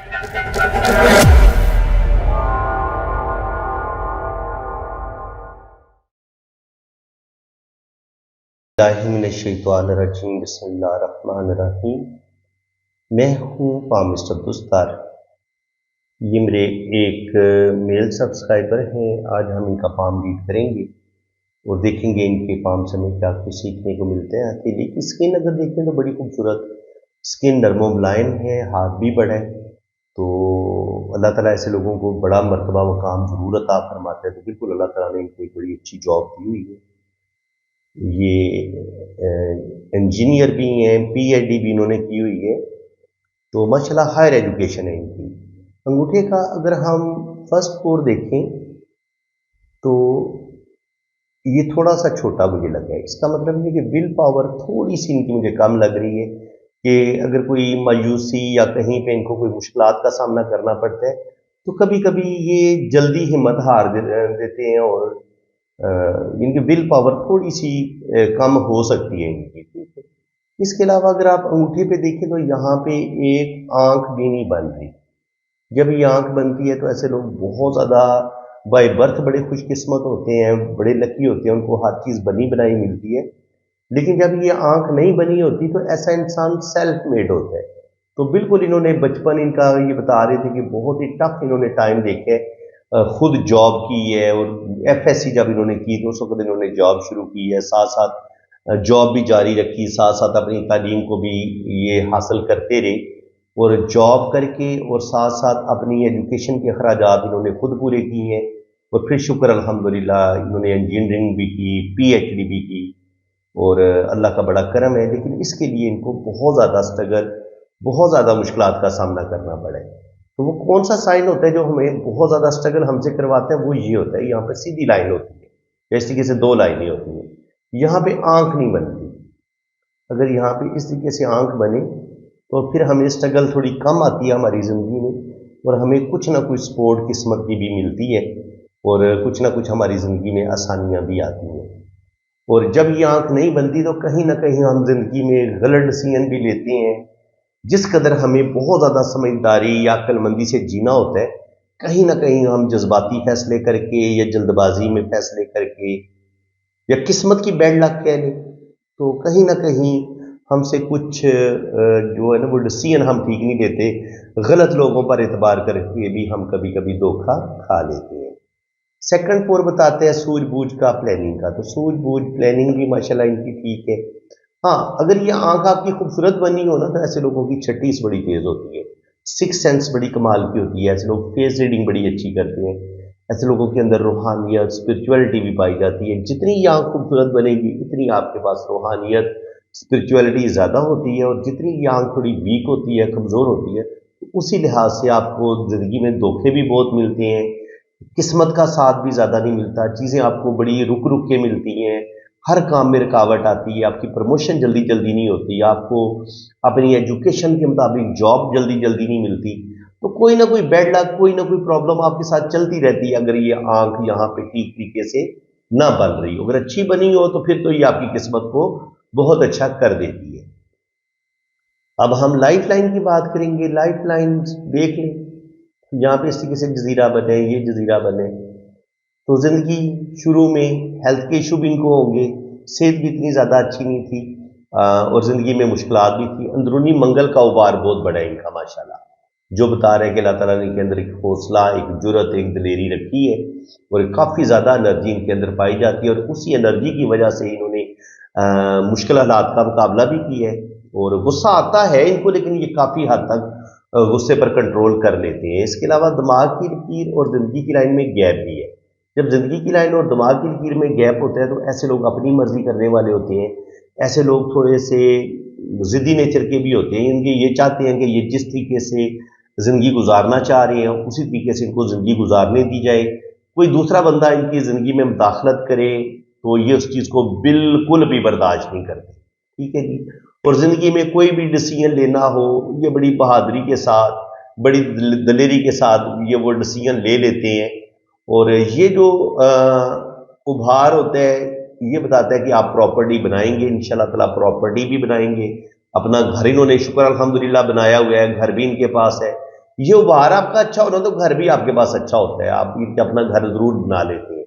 बिस्मिल्लाहिर्रहमानिर्रहीम। बिस्मिल्लाहिर्रहमानिर्रहीम। मैं हूँ पामिस्ट अब्दुस्तार। ये मेरे एक मेल सब्सक्राइबर हैं। आज हम इनका पाम रीड करेंगे और देखेंगे इनके पाम से हमें क्या कुछ सीखने को मिलते हैं। हथेली की स्किन अगर देखें तो बड़ी खूबसूरत स्किन, नरमो मुलायम है, हाथ भी बड़ा है। तो अल्लाह ताला ऐसे लोगों को बड़ा मर्तबा मकाम ज़रूर अता फरमाते हैं। तो बिल्कुल अल्लाह ताला ने इनको एक बड़ी अच्छी जॉब दी हुई है। ये इंजीनियर भी हैं, पीएचडी भी इन्होंने की हुई है। तो माशाल्लाह हायर एजुकेशन है इनकी। अंगूठे का अगर हम फर्स्ट कोर देखें तो ये थोड़ा सा छोटा मुझे लगा है। इसका मतलब ये कि विल पावर थोड़ी सी इनकी मुझे कम लग रही है कि अगर कोई मायूसी या कहीं पे इनको कोई मुश्किलात का सामना करना पड़ता है तो कभी कभी ये जल्दी हिम्मत हार देते हैं और इनकी विल पावर थोड़ी सी कम हो सकती है इनकी। ठीक है। इसके अलावा अगर आप अंगूठे पे देखें तो यहाँ पे एक आंख भी नहीं बन रही। जब ये आंख बनती है तो ऐसे लोग बहुत ज़्यादा बाय बर्थ बड़े खुशकिस्मत होते हैं, बड़े लकी होते हैं, उनको हर चीज़ बनी बनाई मिलती है। लेकिन जब ये आंख नहीं बनी होती तो ऐसा इंसान सेल्फ मेड होता है। तो बिल्कुल इन्होंने बचपन इनका ये बता रहे थे कि बहुत ही टफ इन्होंने टाइम देखे, खुद जॉब की है और एफएससी जब इन्होंने की तो उस वक्त इन्होंने जॉब शुरू की है, साथ साथ जॉब भी जारी रखी, साथ साथ अपनी तालीम को भी ये हासिल करते रहे और जॉब करके और साथ साथ अपनी एजुकेशन के अखराजात इन्होंने खुद पूरे किए हैं। और फिर शुक्र अल्हम्दुलिल्लाह इन्होंने इंजीनियरिंग भी की, पीएचडी भी की और अल्लाह का बड़ा करम है। लेकिन इसके लिए इनको बहुत ज़्यादा स्ट्रगल, बहुत ज़्यादा मुश्किलात का सामना करना पड़े। तो वो कौन सा साइन होता है जो हमें बहुत ज़्यादा स्ट्रगल हमसे करवाते हैं? वो ये होता है, यहाँ पर सीधी लाइन होती है, इस तरीके से दो लाइनें होती हैं। यहाँ पे आंख नहीं बनती। अगर यहाँ पे इस तरीके से आंख बने तो फिर हमें स्ट्रगल थोड़ी कम आती है हमारी ज़िंदगी में और हमें कुछ ना कुछ सपोर्ट किस्मत की भी मिलती है और कुछ ना कुछ हमारी ज़िंदगी में आसानियाँ भी आती हैं। और जब ये आंख नहीं बनती तो कहीं ना कहीं हम जिंदगी में गलत डिसीजन भी लेते हैं। जिस कदर हमें बहुत ज़्यादा समझदारी या अक्लमंदी से जीना होता है, कहीं ना कहीं हम जज्बाती फैसले करके या जल्दबाजी में फैसले करके या किस्मत की बैड लक कह लें तो कहीं ना कहीं हमसे कुछ जो है ना वो डिसीजन हम ठीक नहीं लेते। गलत लोगों पर एतबार करके भी हम कभी कभी धोखा खा लेते हैं। सेकंड फोर बताते हैं सूझबूझ का, प्लानिंग का। तो सूझबूझ प्लानिंग भी माशाल्लाह इनकी ठीक है। हाँ, अगर ये आंख आपकी खूबसूरत बनी हो ना तो ऐसे लोगों की छठीस बड़ी तेज होती है, सिक्स सेंस बड़ी कमाल की होती है। ऐसे लोग फेस रीडिंग बड़ी अच्छी करते हैं। ऐसे लोगों के अंदर रूहानियत, स्पिरिचुअलिटी भी पाई जाती है। जितनी ये आंख खूबसूरत बनेगी उतनी आपके पास रूहानियत, स्पिरिचुअलिटी ज़्यादा होती है और जितनी ये आंख थोड़ी वीक होती है, कमज़ोर होती है, तो उसी लिहाज से आपको ज़िंदगी में धोखे भी बहुत मिलते हैं, किस्मत का साथ भी ज़्यादा नहीं मिलता, चीज़ें आपको बड़ी रुक रुक के मिलती हैं, हर काम में रुकावट आती है, आपकी प्रमोशन जल्दी जल्दी नहीं होती, आपको अपनी एजुकेशन के मुताबिक जॉब जल्दी जल्दी नहीं मिलती। तो कोई ना कोई बैड लक, कोई ना कोई प्रॉब्लम आपके साथ चलती रहती है अगर ये आंख यहाँ पे ठीक तरीके से ना बन रही हो। अगर अच्छी बनी हो तो फिर तो ये आपकी किस्मत को बहुत अच्छा कर देती है। अब हम लाइफ लाइन की बात करेंगे। लाइफ लाइन देख लें, यहाँ पे इस तरीके से जजीरा बने, ये जजीरा बने तो जिंदगी शुरू में हेल्थ के इशू भी इनको होंगे, सेहत भी इतनी ज़्यादा अच्छी नहीं थी और ज़िंदगी में मुश्किलात भी थी। अंदरूनी मंगल का उबार बहुत बड़ा है इनका माशाल्लाह, जो बता रहे हैं कि अल्लाह ताला ने इनके अंदर एक हौसला, एक जुर्रत, एक दिलेरी रखी है और काफ़ी ज़्यादा एनर्जी इनके अंदर पाई जाती है और उसी एनर्जी की वजह से इन्होंने मुश्किल हालात का मुकाबला भी किया है। और गुस्सा आता है इनको लेकिन ये काफ़ी हद तक गुस्से पर कंट्रोल कर लेते हैं। इसके अलावा दिमाग की लकीर और ज़िंदगी की लाइन में गैप भी है। जब ज़िंदगी की लाइन और दिमाग की लकीर में गैप होता है तो ऐसे लोग अपनी मर्जी करने वाले होते हैं। ऐसे लोग थोड़े से ज़िद्दी नेचर के भी होते हैं। इनके ये चाहते हैं कि ये जिस तरीके से ज़िंदगी गुजारना चाह रहे हैं उसी तरीके से इनको ज़िंदगी गुजारने दी जाए। कोई दूसरा बंदा इनकी ज़िंदगी में मुदाखलत करे तो ये उस चीज़ को बिल्कुल भी बर्दाश्त नहीं करते। ठीक है जी। और ज़िंदगी में कोई भी डिसीजन लेना हो, ये बड़ी बहादुरी के साथ, बड़ी दलेरी के साथ ये वो डिसीजन ले लेते हैं। और ये जो उभार होता है ये बताता है कि आप प्रॉपर्टी बनाएंगे, इंशाल्लाह ताला प्रॉपर्टी भी बनाएंगे। अपना घर इन्होंने शुक्र अल्हम्दुलिल्लाह बनाया हुआ है, घर भी इनके पास है। ये उभार आपका अच्छा होना तो घर भी आपके पास अच्छा होता है, आप अपना घर जरूर बना लेते हैं।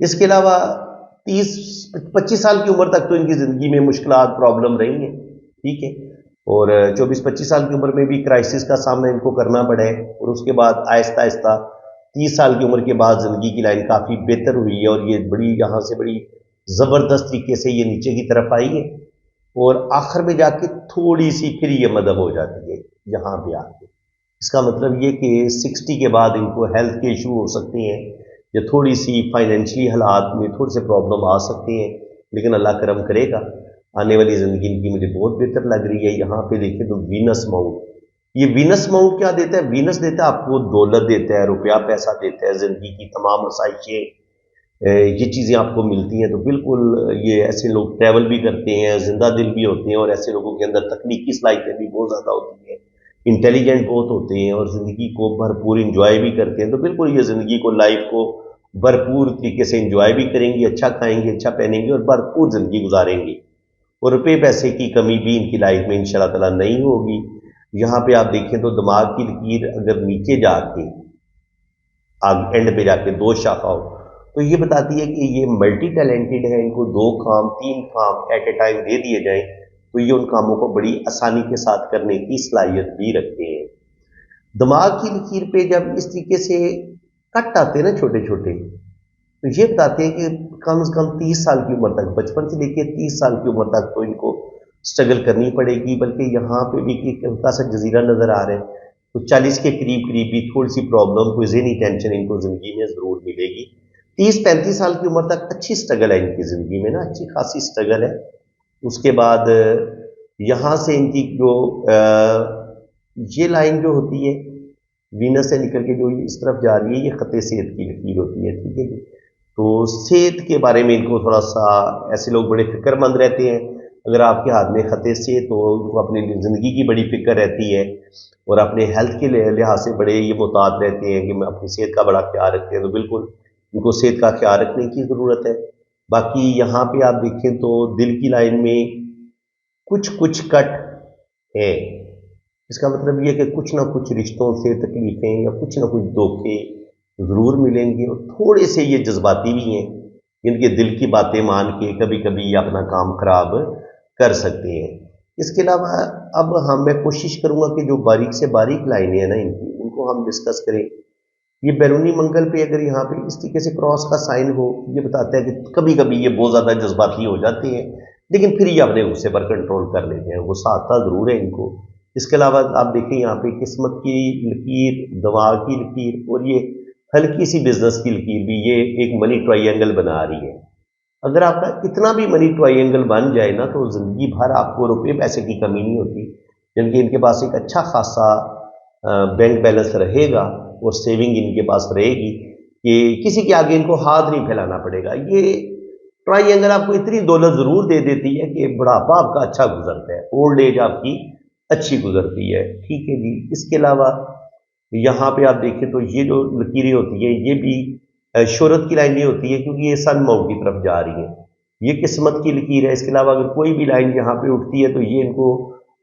इसके अलावा 30-25 साल की उम्र तक तो इनकी जिंदगी में मुश्किलात प्रॉब्लम रही हैं, ठीक है। और 24-25 साल की उम्र में भी क्राइसिस का सामना इनको करना पड़ा है, और उसके बाद आहिस्ता आहिस्ता 30 साल की उम्र के बाद जिंदगी की लाइन काफी बेहतर हुई है, और ये बड़ी यहाँ से बड़ी जबरदस्त तरीके से ये नीचे की तरफ आई है, और आखिर में जाके थोड़ी सी फिर ये मदम हो जाती है यहाँ पे आके। इसका मतलब ये कि 60 के बाद इनको हेल्थ के इशू हो सकते हैं, या थोड़ी सी फाइनेंशियली हालात में थोड़े से प्रॉब्लम आ सकते हैं, लेकिन अल्लाह करम करेगा। आने वाली ज़िंदगी इनकी मुझे बहुत बेहतर लग रही है। यहाँ पे देखें तो वीनस माउंट, ये वीनस माउंट क्या देता है? वीनस देता है आपको दौलत देता है, रुपया पैसा देता है, ज़िंदगी की तमाम आसाइशें, ये चीज़ें आपको मिलती हैं। तो बिल्कुल ये ऐसे लोग ट्रैवल भी करते हैं, जिंदा दिल भी होते हैं, और ऐसे लोगों के अंदर तकनीकी सलाहियतें भी बहुत ज़्यादा होती हैं, इंटेलिजेंट बहुत होते हैं, और ज़िंदगी को भरपूर इंजॉय भी करते हैं। तो बिल्कुल ये ज़िंदगी को, लाइफ को भरपूर तरीके से इंजॉय भी करेंगे, अच्छा खाएंगे, अच्छा पहनेंगे, और भरपूर ज़िंदगी गुजारेंगे, और रुपये पैसे की कमी भी इनकी लाइफ में इंशाल्लाह ताला नहीं होगी। यहाँ पे आप देखें तो दिमाग की लकीर अगर नीचे जाके आग एंड पे जाके दो शाखा हो, तो ये बताती है कि ये मल्टी टैलेंटेड है। इनको 2 काम 3 काम एट ए टाइम दे दिए जाएं तो ये उन कामों को बड़ी आसानी के साथ करने की सलाहियत भी रखते हैं। दिमाग की लकीर पे जब इस तरीके से कट आते हैं ना छोटे छोटे, तो ये बताते हैं कि कम से कम 30 साल की उम्र तक, बचपन से लेकर 30 साल की उम्र तक तो इनको स्ट्रगल करनी पड़ेगी। बल्कि यहाँ पे भी एक हल्का सा जजीरा नजर आ रहा है, तो 40 के करीब करीब भी थोड़ी सी प्रॉब्लम, कोई ज़हनी टेंशन इनको जिंदगी में जरूर मिलेगी। 30-35 साल की उम्र तक अच्छी स्ट्रगल है इनकी जिंदगी में ना, अच्छी खासी स्ट्रगल है। उसके बाद यहाँ से इनकी जो ये लाइन जो होती है वीनस से निकल के जो इस तरफ जा रही है, ये खते सेहत की लकीर होती है, ठीक है जी। तो सेहत के बारे में इनको थोड़ा सा, ऐसे लोग बड़े फिक्रमंद रहते हैं। अगर आपके हाथ में खते सेहत तो उनको अपनी ज़िंदगी की बड़ी फिक्र रहती है, और अपने हेल्थ के लिहाज से बड़े ये मुहतात रहते हैं कि मैं अपनी सेहत का बड़ा ख्याल रखते हैं। तो बिल्कुल इनको सेहत का ख्याल रखने की ज़रूरत है। बाकी यहाँ पे आप देखें तो दिल की लाइन में कुछ कुछ कट है। इसका मतलब ये कि कुछ ना कुछ रिश्तों से तकलीफें या कुछ ना कुछ धोखे ज़रूर मिलेंगे, और थोड़े से ये जज्बाती भी हैं, इनके दिल की बातें मान के कभी कभी ये अपना काम खराब कर सकते हैं। इसके अलावा अब मैं कोशिश करूंगा कि जो बारीक से बारीक लाइनें हैं ना इनकी, उनको हम डिस्कस करें। ये बैरूनी मंगल पे अगर यहाँ पे इस तरीके से क्रॉस का साइन हो, ये बताता है कि कभी कभी ये बहुत ज़्यादा जज्बाती हो जाते हैं, लेकिन फिर ये अपने गुस्से पर कंट्रोल कर लेते हैं, गुस्सा आता ज़रूर है इनको। इसके अलावा आप देखें यहाँ पे किस्मत की लकीर, दवा की लकीर, और ये हल्की सी बिजनेस की लकीर भी, ये एक मनी ट्रायंगल बना रही है। अगर आपका इतना भी मनी ट्रायंगल बन जाए ना, तो जिंदगी भर आपको रुपये पैसे की कमी नहीं होती, बल्कि इनके पास एक अच्छा खासा बैंक बैलेंस रहेगा, और सेविंग इनके पास रहेगी कि किसी के आगे इनको हाथ नहीं फैलाना पड़ेगा। ये ट्रायंगल आपको इतनी दौलत जरूर दे देती है कि बुढ़ापा आपका अच्छा गुजरता है, ओल्ड एज आपकी अच्छी गुजरती है, ठीक है जी। इसके अलावा यहाँ पे आप देखें तो ये जो लकीरें होती है, ये भी शोहरत की लाइन नहीं होती है, क्योंकि ये सन माउंट की तरफ जा रही है, ये किस्मत की लकीर है। इसके अलावा अगर कोई भी लाइन यहाँ पे उठती है तो ये इनको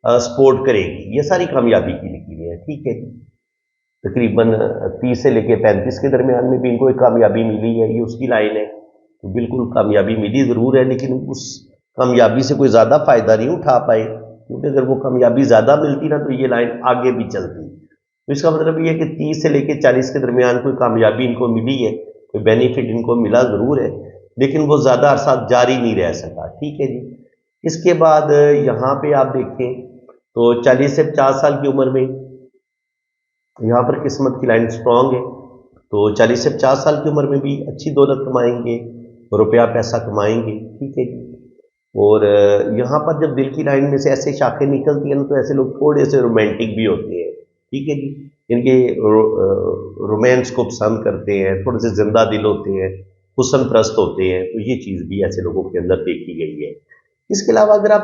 सपोर्ट करेगी। ये सारी कामयाबी की लकीरें हैं, ठीक है। तकरीबन 30 से लेकर 35 के दरमियान में भी इनको एक कामयाबी मिली है, ये उसकी लाइन है। तो बिल्कुल कामयाबी मिली ज़रूर है, लेकिन उस कामयाबी से कोई ज़्यादा फ़ायदा नहीं उठा पाए, क्योंकि अगर वो कामयाबी ज़्यादा मिलती ना, तो ये लाइन आगे भी चलती। तो इसका मतलब ये है कि 30 से लेकर 40 के दरमियान कोई कामयाबी इनको मिली है, कोई बेनिफिट इनको मिला ज़रूर है, लेकिन वो ज़्यादा अरसा जारी नहीं रह सका, ठीक है जी। इसके बाद यहाँ पे आप देखें तो 40 से 50 साल की उम्र में यहाँ पर किस्मत की लाइन स्ट्रांग है, तो 40 से 50 साल की उम्र में भी अच्छी दौलत कमाएंगे, रुपया पैसा कमाएंगे, ठीक है जी। और यहाँ पर जब दिल की लाइन में से ऐसे शाखें निकलती हैं ना, तो ऐसे लोग थोड़े से रोमांटिक भी होते हैं, ठीक है जी। इनके रोमांस को पसंद करते हैं, थोड़े से जिंदा दिल होते हैं, हुस्न प्रस्त होते हैं, तो ये चीज़ भी ऐसे लोगों के अंदर देखी गई है। इसके अलावा अगर आप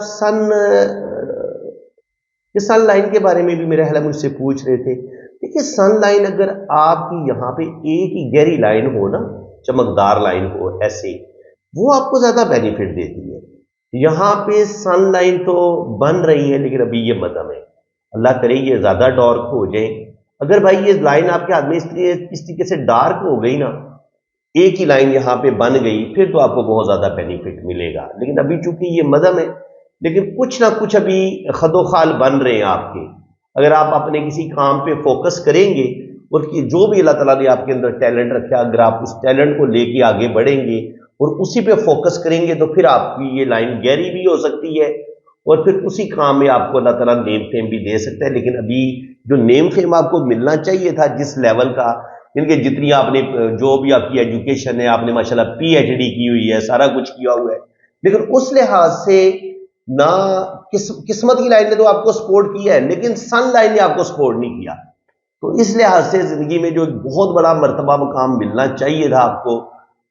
सन लाइन के बारे में भी मेरे ख्याल मुझसे पूछ रहे थे। देखिए सन लाइन अगर आपकी यहाँ पे एक ही गहरी लाइन हो ना, चमकदार लाइन हो ऐसे, वो आपको ज्यादा बेनिफिट देती है। यहाँ पे सन लाइन तो बन रही है, लेकिन अभी ये मध्यम है, अल्लाह करे ये ज्यादा डार्क हो जाए, اگر بھائی یہ لائن آپ کے ہاتھ میں اس طریقے سے ڈارک ہو گئی نا، ایک ہی لائن یہاں پہ بن گئی، پھر تو آپ کو بہت زیادہ بینیفٹ ملے گا. لیکن ابھی چونکہ یہ مدھم ہے، لیکن کچھ نہ کچھ ابھی خد و خال بن رہے ہیں آپ کے. اگر آپ اپنے کسی کام پہ فوکس کریں گے اور جو بھی اللہ تعالیٰ نے آپ کے اندر ٹیلنٹ رکھا، اگر آپ اس ٹیلنٹ کو لے کے آگے بڑھیں گے اور اسی پہ فوکس کریں گے، تو پھر آپ کی یہ لائن گہری بھی ہو سکتی ہے اور پھر اسی کام میں آپ کو اللہ تعالیٰ نیم فیم بھی دے سکتا ہے. لیکن ابھی جو نیم فیم آپ کو ملنا چاہیے تھا جس لیول کا، ان کے جتنی آپ نے جو بھی آپ کی ایجوکیشن ہے، آپ نے ماشاءاللہ پی ایچ ڈی کی ہوئی ہے، سارا کچھ کیا ہوا ہے، لیکن اس لحاظ سے نہ قسمت کی لائن نے تو آپ کو سپورٹ کیا ہے، لیکن سن لائن نے آپ کو سپورٹ نہیں کیا. تو اس لحاظ سے زندگی میں جو ایک بہت بڑا مرتبہ مقام ملنا چاہیے تھا آپ کو،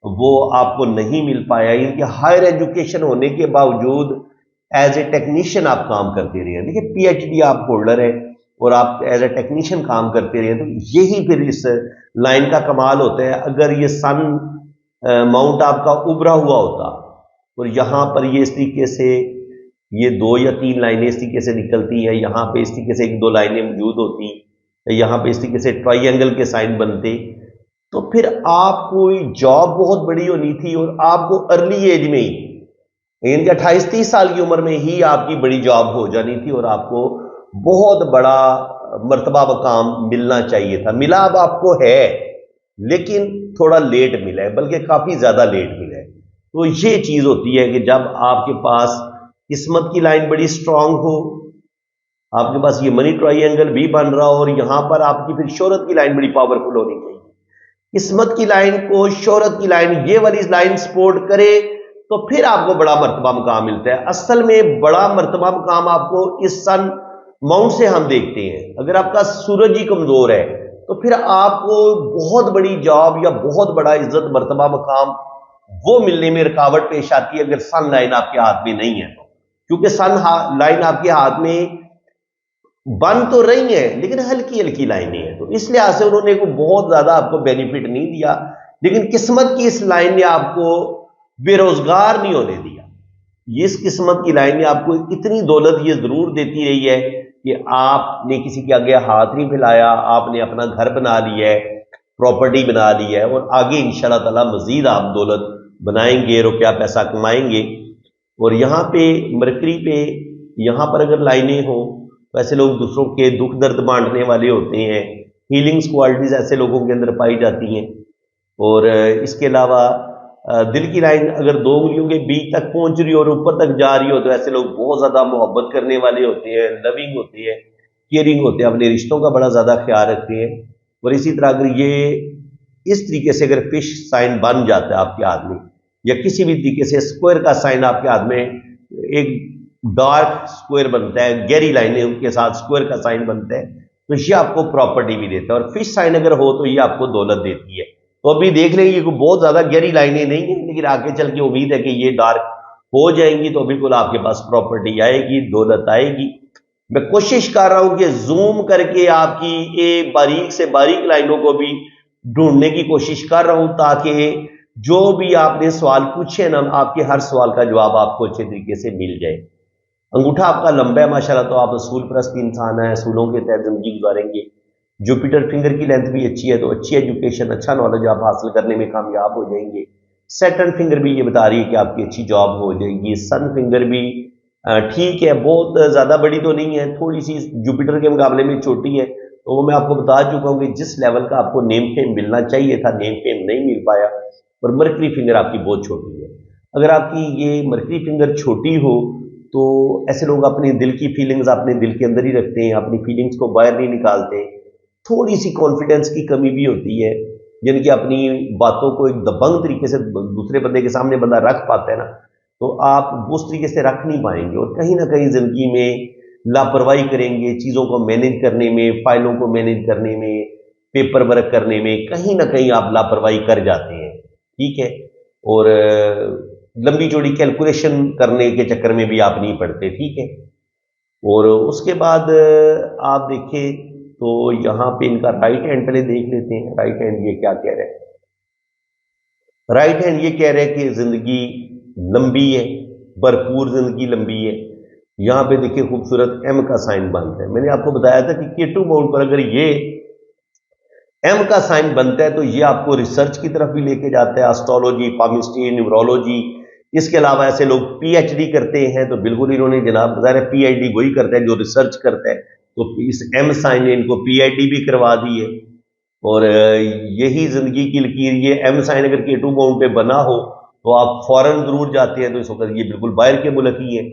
وہ آپ کو نہیں مل پایا. ان کے ہائر ایجوکیشن ہونے کے باوجود ایز اے ٹیکنیشین آپ کام کرتے رہے ہیں. دیکھیے پی ایچ ڈی آپ ہولڈر ہے اور آپ ایز اے ٹیکنیشین کام کرتے رہے، تو یہی پھر اس لائن کا کمال ہوتا ہے. اگر یہ سن ماؤنٹ آپ کا ابھرا ہوا ہوتا اور یہاں پر یہ اس طریقے سے یہ 2 یا 3 لائنیں اس طریقے سے نکلتی ہیں، یہاں پہ اس طریقے سے 1-2 لائنیں موجود ہوتی، یہاں پہ اس طریقے سے ٹرائی اینگل کے سائن بنتے، تو پھر آپ کو جاب بہت بڑی ہونی تھی اور آپ کو ارلی ایج میں ہی، یعنی کہ 28-30 سال کی عمر میں ہی آپ کی بڑی جاب ہو جانی تھی اور آپ کو بہت بڑا مرتبہ مقام ملنا چاہیے تھا. ملا اب آپ کو ہے، لیکن تھوڑا لیٹ ملا ہے، بلکہ کافی زیادہ لیٹ ملا ہے. تو یہ چیز ہوتی ہے کہ جب آپ کے پاس قسمت کی لائن بڑی سٹرونگ ہو، آپ کے پاس یہ منی ٹرائی اینگل بھی بن رہا ہو، اور یہاں پر آپ کی پھر شہرت کی لائن بڑی پاورفل ہونی چاہیے. قسمت کی لائن کو شہرت کی لائن یہ والی لائن سپورٹ کرے تو پھر آپ کو بڑا مرتبہ مقام ملتا ہے. اصل میں بڑا مرتبہ مقام آپ کو اس سن ماؤنٹ سے ہم دیکھتے ہیں. اگر آپ کا سورج ہی کمزور ہے تو پھر آپ کو بہت بڑی جاب یا بہت بڑا عزت مرتبہ مقام وہ ملنے میں رکاوٹ پیش آتی ہے اگر سن لائن آپ کے ہاتھ میں نہیں ہے تو. کیونکہ سن لائن آپ کے ہاتھ میں بن تو رہی ہیں لیکن ہلکی ہلکی لائنیں ہیں، تو اس لحاظ سے انہوں نے بہت زیادہ آپ کو بینیفٹ نہیں دیا. لیکن قسمت کی اس لائن نے آپ کو بے روزگار نہیں ہونے دیا. اس قسمت کی لائن نے آپ کو اتنی دولت یہ ضرور دیتی رہی ہے کہ آپ نے کسی کے آگے ہاتھ نہیں پھیلایا، آپ نے اپنا گھر بنا لیا ہے، پراپرٹی بنا لی ہے، اور آگے انشاءاللہ تعالی مزید آپ دولت بنائیں گے، روپیہ پیسہ کمائیں گے. اور یہاں پہ مرکری پہ یہاں پر اگر لائنیں ہوں، ویسے لوگ دوسروں کے دکھ درد بانٹنے والے ہوتے ہیں، ہیلنگز کوالٹیز ایسے لوگوں کے اندر پائی جاتی ہیں. اور اس کے علاوہ دل کی لائن اگر 2 انگلیوں کے بیچ تک پہنچ رہی ہو اور اوپر تک جا رہی ہو، تو ایسے لوگ بہت زیادہ محبت کرنے والے ہوتے ہیں، لونگ ہوتے ہیں، کیئرنگ ہوتے ہیں، اپنے رشتوں کا بڑا زیادہ خیال رکھتے ہیں. اور اسی طرح اگر یہ اس طریقے سے اگر فش سائن بن جاتا ہے آپ کے ہاتھ میں، یا کسی بھی طریقے سے اسکوائر کا سائن آپ کے ہاتھ میں ایک ڈارک اسکوائر بنتا ہے، گہری لائنیں ان کے ساتھ اسکوائر کا سائن بنتا ہے، تو یہ آپ کو پراپرٹی بھی دیتا ہے. اور فش سائن اگر ہو تو یہ آپ کو دولت دیتی ہے. تو ابھی دیکھ لیں گے کہ بہت زیادہ گہری لائنیں نہیں ہیں، لیکن آگے چل کے امید ہے کہ یہ ڈارک ہو جائیں گی تو بالکل آپ کے پاس پراپرٹی آئے گی، دولت آئے گی. میں کوشش کر رہا ہوں کہ زوم کر کے آپ کی یہ باریک سے باریک لائنوں کو بھی ڈھونڈنے کی کوشش کر رہا ہوں، تاکہ جو بھی آپ نے سوال پوچھے نا، آپ کے ہر سوال کا جواب آپ کو اچھے طریقے سے مل جائے. انگوٹھا آپ کا لمبا ہے ماشاءاللہ، تو آپ اصول پرست انسان ہیں، اصولوں کے تحت زندگی گزاریں گے. جوپیٹر فنگر کی لینتھ بھی اچھی ہے، تو اچھی ایجوکیشن، اچھا نالج آپ حاصل کرنے میں کامیاب ہو جائیں گے. سیٹرن فنگر بھی یہ بتا رہی ہے کہ آپ کی اچھی جاب ہو جائے گی. سن فنگر بھی ٹھیک ہے، بہت زیادہ بڑی تو نہیں ہے، تھوڑی سی جوپیٹر کے مقابلے میں چھوٹی ہے. تو وہ میں آپ کو بتا چکا ہوں کہ جس لیول کا آپ کو نیم فیم ملنا چاہیے تھا، نیم فیم نہیں مل پایا. اور مرکری فنگر آپ کی بہت چھوٹی ہے. اگر آپ کی یہ مرکری فنگر چھوٹی ہو تو ایسے لوگ اپنے دل کی فیلنگز اپنے دل کے اندر ہی رکھتے ہیں، اپنی فیلنگز کو باہر نہیں نکالتے. تھوڑی سی کانفیڈنس کی کمی بھی ہوتی ہے، یعنی کہ اپنی باتوں کو ایک دبنگ طریقے سے دوسرے بندے کے سامنے بندہ رکھ پاتا ہے نا، تو آپ اس طریقے سے رکھ نہیں پائیں گے. اور کہیں نہ کہیں زندگی میں لاپرواہی کریں گے، چیزوں کو مینیج کرنے میں، فائلوں کو مینیج کرنے میں، پیپر ورک کرنے میں کہیں نہ کہیں آپ لاپرواہی کر جاتے ہیں. ٹھیک ہے، اور لمبی چوڑی کیلکولیشن کرنے کے چکر میں بھی آپ نہیں پڑتے. ٹھیک ہے. اور اس کے بعد آپ دیکھیں تو یہاں پہ ان کا رائٹ ہینڈ پہلے دیکھ لیتے ہیں. رائٹ ہینڈ یہ کیا کہہ رہے ہیں؟ رائٹ ہینڈ یہ کہہ رہے ہیں کہ زندگی لمبی ہے، بھرپور زندگی لمبی ہے. یہاں پہ دیکھیں خوبصورت ایم کا سائن بنتا ہے. میں نے آپ کو بتایا تھا کہ K2 ماؤنٹ پر اگر یہ एम का साइन बनता है तो ये आपको रिसर्च की तरफ भी लेके जाता है, एस्ट्रोलॉजी, पामिस्ट्री, न्यूमरोलॉजी। इसके अलावा ऐसे लोग पीएचडी करते हैं, तो बिल्कुल इन्होंने जनाब ज़ाहिर है पीएचडी वही करता है जो रिसर्च करता है, तो इस एम साइन ने इनको पीएचडी भी करवा दी है। और यही जिंदगी की लकीर, ये एम साइन अगर K2 बाउंड पे बना हो तो आप फौरन जरूर जाते हैं, तो इस वक्त ये बिल्कुल बाहर के मुल्क ही है।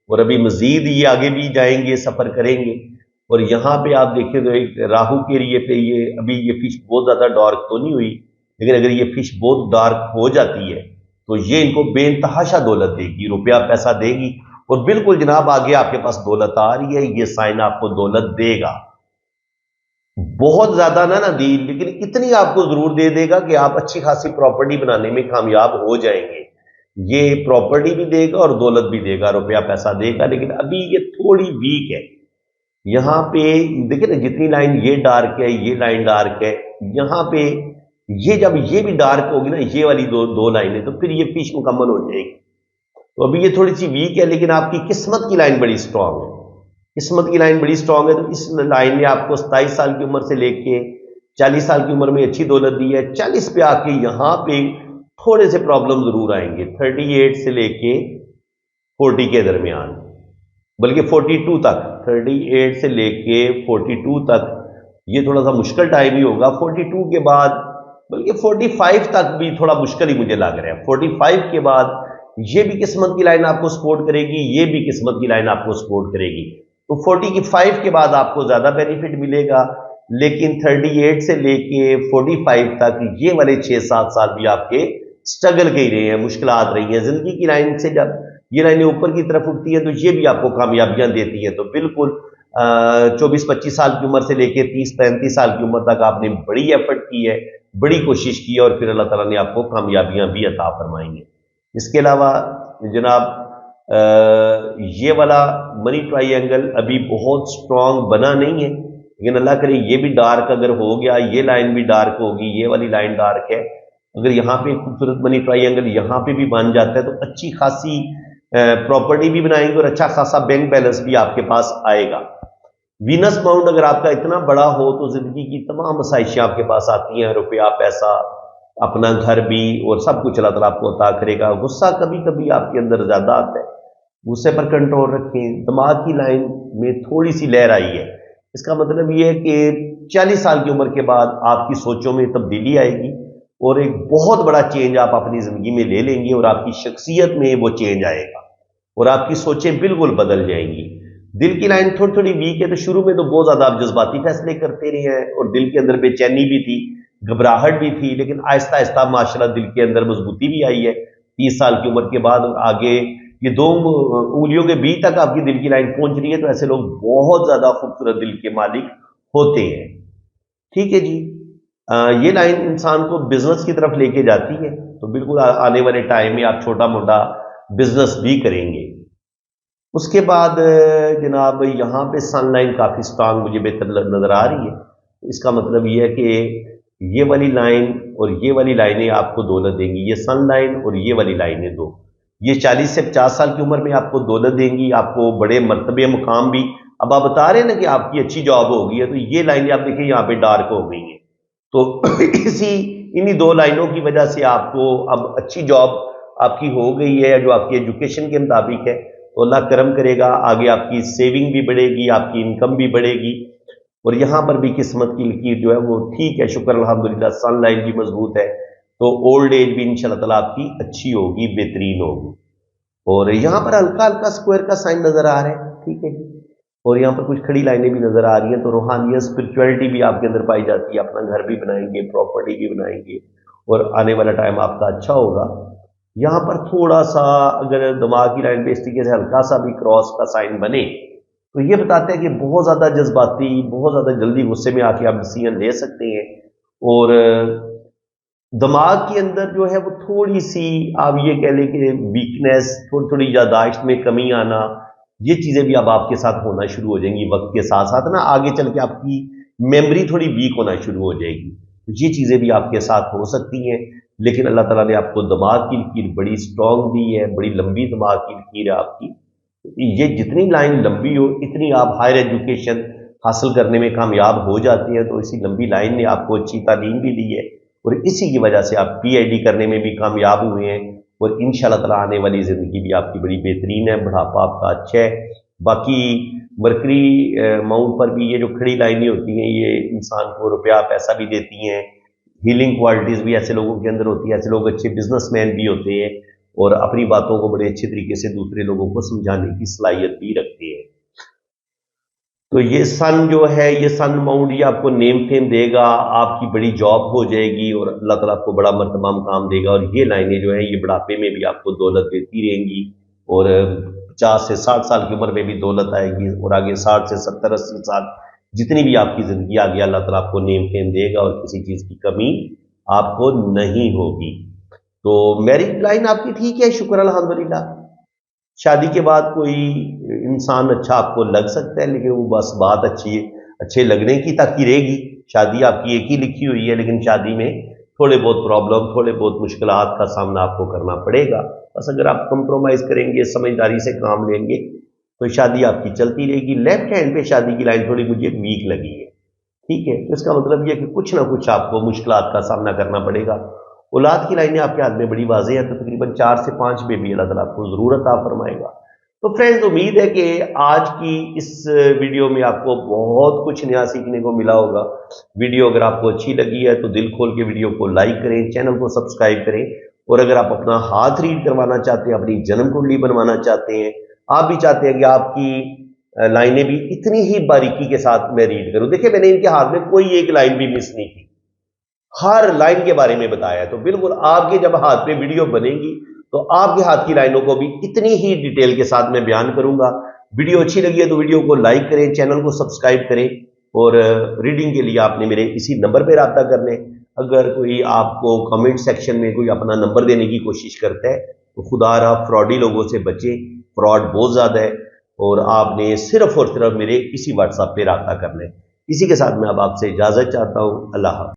और अभी मजीद ये आगे भी जाएंगे, सफर करेंगे। और यहाँ पे आप देखें तो एक राहु के एरिए पे ये अभी ये फिश बहुत ज्यादा डार्क तो नहीं हुई, लेकिन अगर ये फिश बहुत डार्क हो जाती है तो ये इनको बेइंतहाशा दौलत देगी, रुपया पैसा देगी। और बिल्कुल जनाब आगे आपके पास दौलत आ रही है, ये साइन आपको दौलत देगा। बहुत ज्यादा ना दी, लेकिन इतनी आपको जरूर दे देगा कि आप अच्छी खासी प्रॉपर्टी बनाने में कामयाब हो जाएंगे। ये प्रॉपर्टी भी देगा और दौलत भी देगा, रुपया पैसा देगा। लेकिन अभी ये थोड़ी वीक है। यहाँ पे देखिए ना, जितनी लाइन ये डार्क है, ये लाइन डार्क है, यहाँ पे ये जब ये भी डार्क होगी ना, ये वाली दो लाइनें, तो फिर ये फिश मुकम्मल हो जाएगी। तो अभी ये थोड़ी सी वीक है, लेकिन आपकी किस्मत की लाइन बड़ी स्ट्रांग है। किस्मत की लाइन बड़ी स्ट्रांग है, तो इस लाइन ने आपको 27 साल की उम्र से लेके 40 साल की उम्र में अच्छी दौलत दी है। 40 पे आके यहाँ पे थोड़े से प्रॉब्लम जरूर आएंगे, 38 से लेके 40 के दरमियान, बल्कि 42 तक, 38 से लेके 42 तक ये थोड़ा सा मुश्किल टाइम ही होगा। 42 के बाद, बल्कि 45 तक भी थोड़ा मुश्किल ही मुझे लग रहा है। 45 के बाद ये भी किस्मत की लाइन आपको सपोर्ट करेगी, ये भी किस्मत की लाइन आपको सपोर्ट करेगी। तो 45 के बाद आपको ज्यादा बेनिफिट मिलेगा, लेकिन 38 से लेके 45 तक ये वाले 6-7 साल भी आपके स्ट्रगल के ही रहे हैं, मुश्किलात रही हैं। जिंदगी की लाइन से जब ये लाइनें ऊपर की तरफ उठती हैं तो ये भी आपको कामयाबियां देती हैं। तो बिल्कुल 24-25 साल की उम्र से लेके 30-35 साल की उम्र तक आपने बड़ी एफर्ट की है, बड़ी कोशिश की है, और फिर अल्लाह ताला ने आपको कामयाबियां भी अता फरमाई हैं। इसके अलावा जनाब ये वाला मनी ट्राइंगल अभी बहुत स्ट्रांग बना नहीं है, लेकिन अल्लाह करे ये भी डार्क अगर हो गया, ये लाइन भी डार्क होगी, ये वाली लाइन डार्क है, अगर यहाँ पे खूबसूरत मनी ट्राइंगल यहाँ पे भी बन जाता है तो अच्छी खासी प्रॉपर्टी भी बनाएंगे और अच्छा खासा बैंक बैलेंस भी आपके पास आएगा। वीनस माउंट अगर आपका इतना बड़ा हो तो जिंदगी की तमाम आसाइशें आपके पास आती हैं, रुपया पैसा, अपना घर भी, और सब कुछ अल्लाह ताला आपको अता करेगा। गुस्सा कभी कभी आपके अंदर ज्यादा आता है, गुस्से पर कंट्रोल रखें। दिमाग की लाइन में थोड़ी सी लहर आई है, इसका मतलब ये है कि 40 साल की उम्र के बाद आपकी सोचों में तब्दीली आएगी और एक बहुत बड़ा चेंज आप अपनी जिंदगी में ले लेंगे, और आपकी शख्सियत में वो चेंज आएगा और आपकी सोचें बिल्कुल बदल जाएंगी। दिल की लाइन थोड़ी थोड़ी वीक है, तो शुरू में तो बहुत ज्यादा आप जज्बाती फैसले करते रहे हैं और दिल के अंदर बेचैनी भी थी, घबराहट भी थी, लेकिन आहिस्ता आहिस्ता माशाल्लाह दिल के अंदर मजबूती भी आई है। 30 साल की उम्र के बाद आगे ये 2 उंगलियों के बीच तक आपकी दिल की लाइन पहुंच रही है, तो ऐसे लोग बहुत ज्यादा खूबसूरत दिल के मालिक होते हैं। ठीक है जी। ये लाइन इंसान को बिजनेस की तरफ लेके जाती है, तो बिल्कुल आने वाले टाइम में आप छोटा मोटा बिजनेस भी करेंगे। उसके बाद जनाब यहाँ पे सनलाइन काफी स्ट्रांग मुझे बेहतर नजर आ रही है। इसका मतलब ये है कि ये वाली लाइन और ये वाली लाइनें आपको दौलत देंगी, ये सन लाइन और ये वाली लाइनें दो, ये 40 से 50 साल की उम्र में आपको दौलत देंगी, आपको बड़े मर्तबे मुकाम भी। अब आप बता रहे हैं ना कि आपकी अच्छी जॉब हो गई है, तो ये लाइनें आप देखिए यहाँ पे डार्क हो गई हैं, तो इन्हीं 2 लाइनों की वजह से आपको अब अच्छी जॉब आपकी हो गई है, जो आपकी एजुकेशन के मुताबिक है, तो अल्लाह करम करेगा, आगे आपकी सेविंग भी बढ़ेगी, आपकी इनकम भी बढ़ेगी। और यहाँ पर भी किस्मत की लकीर जो है वो ठीक है, शुक्र अल्हम्दुलिल्लाह, सन लाइन भी मजबूत है, तो ओल्ड एज भी इंशाल्लाह ताला आपकी अच्छी होगी, बेहतरीन होगी। और यहाँ पर हल्का हल्का स्क्वायर का साइन नजर आ रहा है, ठीक है जी। और यहाँ पर कुछ खड़ी लाइनें भी नजर आ रही हैं, तो रूहानियत, स्पिरिचुअलिटी भी आपके अंदर पाई जाती है। अपना घर भी बनाएंगे, प्रॉपर्टी भी बनाएंगे, और आने वाला टाइम आपका अच्छा होगा। यहाँ पर थोड़ा सा अगर दिमाग की लाइन पे इस तरीके से हल्का सा भी क्रॉस का साइन बने, तो ये बताते हैं कि बहुत ज्यादा जज्बाती, बहुत ज्यादा जल्दी गुस्से में आके आप डिसीजन ले सकते हैं, और दिमाग के अंदर जो है वो थोड़ी सी आप ये कह लें कि वीकनेस, थोड़ी थोड़ी याददाश्त में कमी आना, ये चीजें भी अब आपके साथ होना शुरू हो जाएंगी वक्त के साथ साथ ना। आगे चल के आपकी मेमोरी थोड़ी वीक होना शुरू हो जाएगी, तो ये चीजें भी आपके साथ हो सकती हैं। लेकिन अल्लाह ताला ने आपको दिमाग की लकीर बड़ी स्ट्रांग दी है, बड़ी लंबी दिमाग की लकीर है आपकी। ये जितनी लाइन लंबी हो, इतनी आप हायर एजुकेशन حاصل کرنے میں کامیاب ہو جاتے ہیں، تو اسی لمبی لائن نے آپ کو اچھی تعلیم بھی دی ہے اور اسی کی وجہ سے آپ پی ایچ ڈی کرنے میں بھی کامیاب ہوئے ہیں، اور انشاءاللہ تعالیٰ آنے والی زندگی بھی آپ کی بڑی بہترین ہے، بڑھاپا آپ کا اچھا ہے۔ باقی مرکری ماؤنٹ پر بھی یہ جو کھڑی لائنیں ہوتی ہیں یہ انسان کو روپیہ پیسہ بھی دیتی ہیں، ہیلنگ کوالٹیز بھی ایسے لوگوں کے اندر ہوتی ہے، ایسے لوگ اچھے بزنس مین بھی ہوتے ہیں اور اپنی باتوں کو بڑے اچھے طریقے سے دوسرے لوگوں کو سمجھانے کی صلاحیت بھی رکھتے ہیں۔ تو یہ سن جو ہے، یہ سن ماؤنٹ یہ آپ کو نیم فیم دے گا، آپ کی بڑی جاب ہو جائے گی اور اللہ تعالیٰ آپ کو بڑا مرتبہ مقام دے گا، اور یہ لائنیں جو ہیں یہ بڑھاپے میں بھی آپ کو دولت دیتی رہیں گی، اور 50 سے 60 سال کی عمر میں بھی دولت آئے گی، اور آگے 60 سے 70 80 سال جتنی بھی آپ کی زندگی آگے اللہ تعالیٰ آپ کو نیم فیم دے گا اور کسی چیز کی کمی آپ کو نہیں ہوگی۔ تو میرج لائن آپ کی ٹھیک ہے، شکر الحمدللہ۔ شادی کے بعد کوئی انسان اچھا آپ کو لگ سکتا ہے، لیکن وہ بس بات اچھے لگنے کی تک ہی رہے گی۔ شادی آپ کی ایک ہی لکھی ہوئی ہے، لیکن شادی میں تھوڑے بہت پرابلم، تھوڑے بہت مشکلات کا سامنا آپ کو کرنا پڑے گا۔ بس اگر آپ کمپرومائز کریں گے، سمجھداری سے کام لیں گے تو شادی آپ کی چلتی رہے گی۔ لیفٹ ہینڈ پہ شادی کی لائن تھوڑی مجھے ویک لگی ہے، ٹھیک ہے، تو اس کا مطلب یہ کہ کچھ نہ کچھ آپ کو مشکلات کا سامنا کرنا پڑے گا۔ اولاد کی لائنیں آپ کے ہاتھ میں بڑی واضح ہے، تو تقریباً 4 سے 5 بیبی اللہ تعالیٰ آپ کو ضرور عطا فرمائے گا۔ تو فرینڈز، امید ہے کہ آج کی اس ویڈیو میں آپ کو بہت کچھ نیا سیکھنے کو ملا ہوگا۔ ویڈیو اگر آپ کو اچھی لگی ہے تو دل کھول کے ویڈیو کو لائک کریں، چینل کو سبسکرائب کریں، اور اگر آپ اپنا ہاتھ ریڈ کروانا چاہتے ہیں، اپنی جنم کنڈلی بنوانا چاہتے ہیں، آپ بھی چاہتے ہیں کہ آپ کی لائنیں بھی اتنی ہی باریکی کے ساتھ میں ریڈ کروں، دیکھیں میں نے ان کے ہاتھ میں کوئی ایک لائن بھی مس نہیں کی، ہر لائن کے بارے میں بتایا ہے۔ تو بالکل آپ کے جب ہاتھ پہ ویڈیو بنے گی تو آپ کے ہاتھ کی لائنوں کو بھی اتنی ہی ڈیٹیل کے ساتھ میں بیان کروں گا۔ ویڈیو اچھی لگی ہے تو ویڈیو کو لائک کریں، چینل کو سبسکرائب کریں، اور ریڈنگ کے لیے آپ نے میرے اسی نمبر پہ رابطہ کر لیں۔ اگر کوئی آپ کو کمنٹ سیکشن میں کوئی اپنا نمبر دینے کی کوشش کرتا ہے تو خدا را فراڈی لوگوں سے بچیں، فراڈ بہت زیادہ ہے، اور آپ نے صرف اور صرف میرے اسی واٹس ایپ پہ رابطہ کرنا ہے۔ اسی کے ساتھ میں اب آپ سے اجازت چاہتا ہوں۔ اللہ حافظ۔